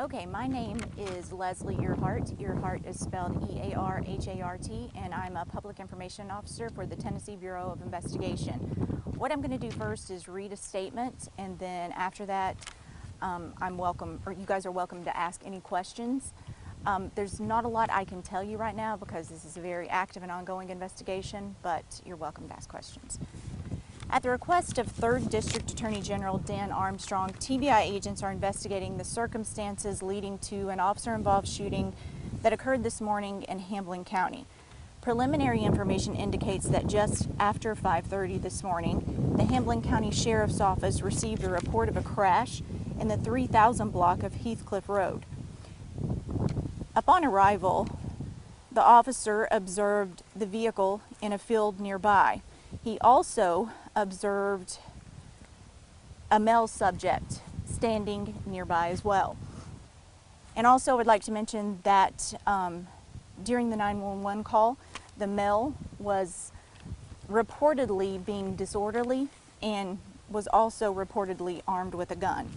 Okay, my name is Leslie Earhart. Earhart is spelled E-A-R-H-A-R-T, and I'm a Public Information Officer for the Tennessee Bureau of Investigation. What I'm going to do first is read a statement, and then after that, you guys are welcome to ask any questions. There's not a lot I can tell you right now because this is a very active and ongoing investigation, but you're welcome to ask questions. At the request of 3rd District Attorney General Dan Armstrong, TBI agents are investigating the circumstances leading to an officer-involved shooting that occurred this morning in Hamblen County. Preliminary information indicates that just after 5:30 this morning, the Hamblen County Sheriff's Office received a report of a crash in the 3000 block of Heathcliff Road. Upon arrival, the officer observed the vehicle in a field nearby. He also observed a male subject standing nearby as well. And also I'd like to mention that during the 911 call, the male was reportedly being disorderly and was also reportedly armed with a gun.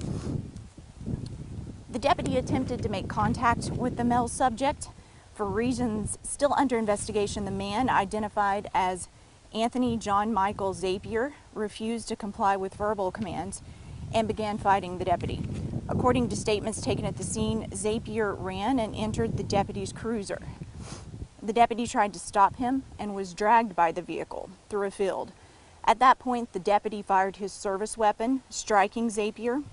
The deputy attempted to make contact with the male subject. For reasons still under investigation, the man, identified as Anthony John Michael Zapier, refused to comply with verbal commands and began fighting the deputy. According to statements taken at the scene, Zapier ran and entered the deputy's cruiser. The deputy tried to stop him and was dragged by the vehicle through a field. At that point, the deputy fired his service weapon, striking Zapier.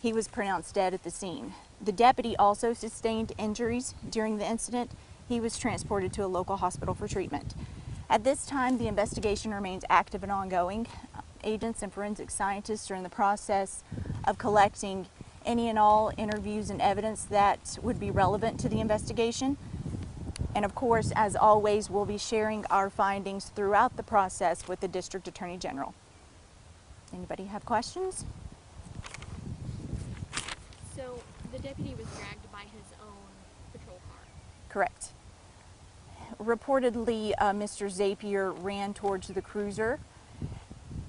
He was pronounced dead at the scene. The deputy also sustained injuries during the incident. He was transported to a local hospital for treatment. At this time, the investigation remains active and ongoing. Agents and forensic scientists are in the process of collecting any and all interviews and evidence that would be relevant to the investigation. And of course, as always, we'll be sharing our findings throughout the process with the District Attorney General. Anybody have questions? So the deputy was dragged by his own patrol car? Correct. Reportedly, Mr. Zapier ran towards the cruiser,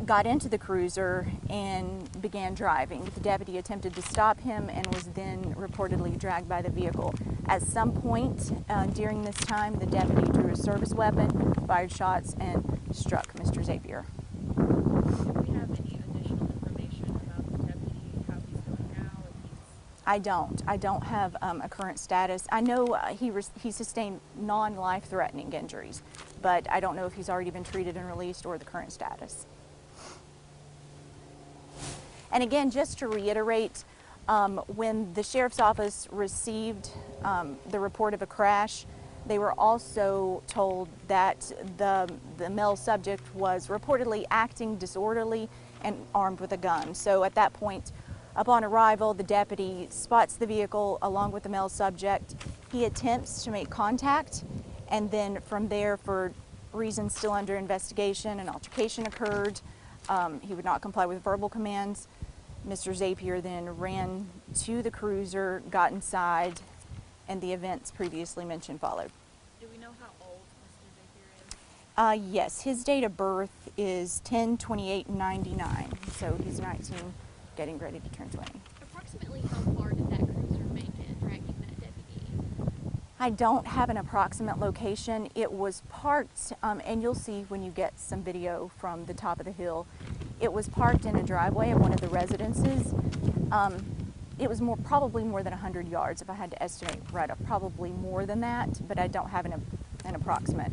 got into the cruiser, and began driving. The deputy attempted to stop him and was then reportedly dragged by the vehicle. At some point during this time, the deputy drew a service weapon, fired shots, and struck Mr. Zapier. Do we have any additional information about the deputy, how he's doing now? I don't have a current status. I know he sustained non-life-threatening injuries, but I don't know if he's already been treated and released or the current status. And again, just to reiterate, when the Sheriff's Office received the report of a crash, they were also told that the male subject was reportedly acting disorderly and armed with a gun. So at that point, upon arrival, the deputy spots the vehicle along with the male subject. He attempts to make contact, and then from there, for reasons still under investigation, an altercation occurred. He would not comply with verbal commands. Mr. Zapier then ran to the cruiser, got inside, and the events previously mentioned followed. Do we know how old Mr. Zapier is? Yes, his date of birth is 10/28/99, so he's 19. Getting ready to turn 20. Approximately how far did that cruiser make it, dragging that deputy? I don't have an approximate location. It was parked, and you'll see when you get some video from the top of the hill, it was parked in a driveway of one of the residences. It was probably more than 100 yards, if I had to estimate right up, probably more than that, but I don't have an approximate.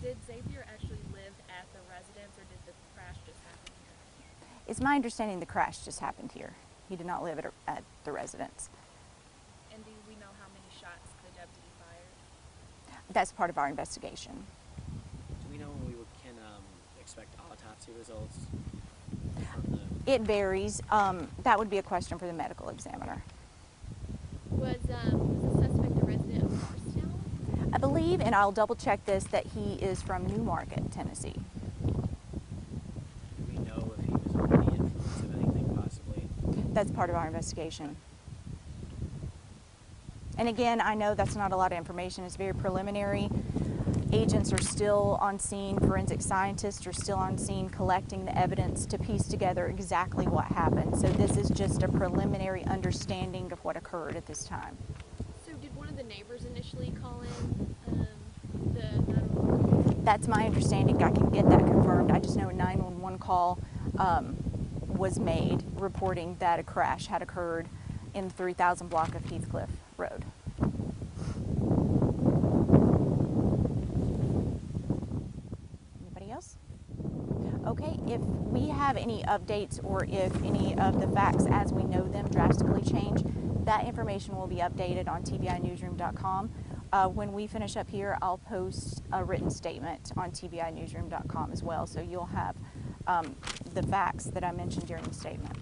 Did Zapier actually live at the residence, or did the crash just happen here? It's my understanding the crash just happened here. He did not live at the residence. And do we know how many shots the deputy fired? That's part of our investigation. Do we know when we can expect autopsy results from the... It varies. That would be a question for the medical examiner. Was the suspect a resident of Morristown? I believe, and I'll double check this, that he is from Newmarket, Tennessee. Do we know if he was under the influence of anything, possibly? That's part of our investigation. And again, I know that's not a lot of information. It's very preliminary. Agents are still on scene, forensic scientists are still on scene collecting the evidence to piece together exactly what happened. So this is just a preliminary understanding of what occurred at this time. So did one of the neighbors initially call in the 911? That's my understanding. I can get that confirmed. I just know a 911 call was made reporting that a crash had occurred in the 3000 block of Heathcliff Road. Anybody else? Okay, if we have any updates or if any of the facts as we know them drastically change, that information will be updated on tbinewsroom.com. When we finish up here, I'll post a written statement on tbinewsroom.com as well, so you'll have the facts that I mentioned during the statement.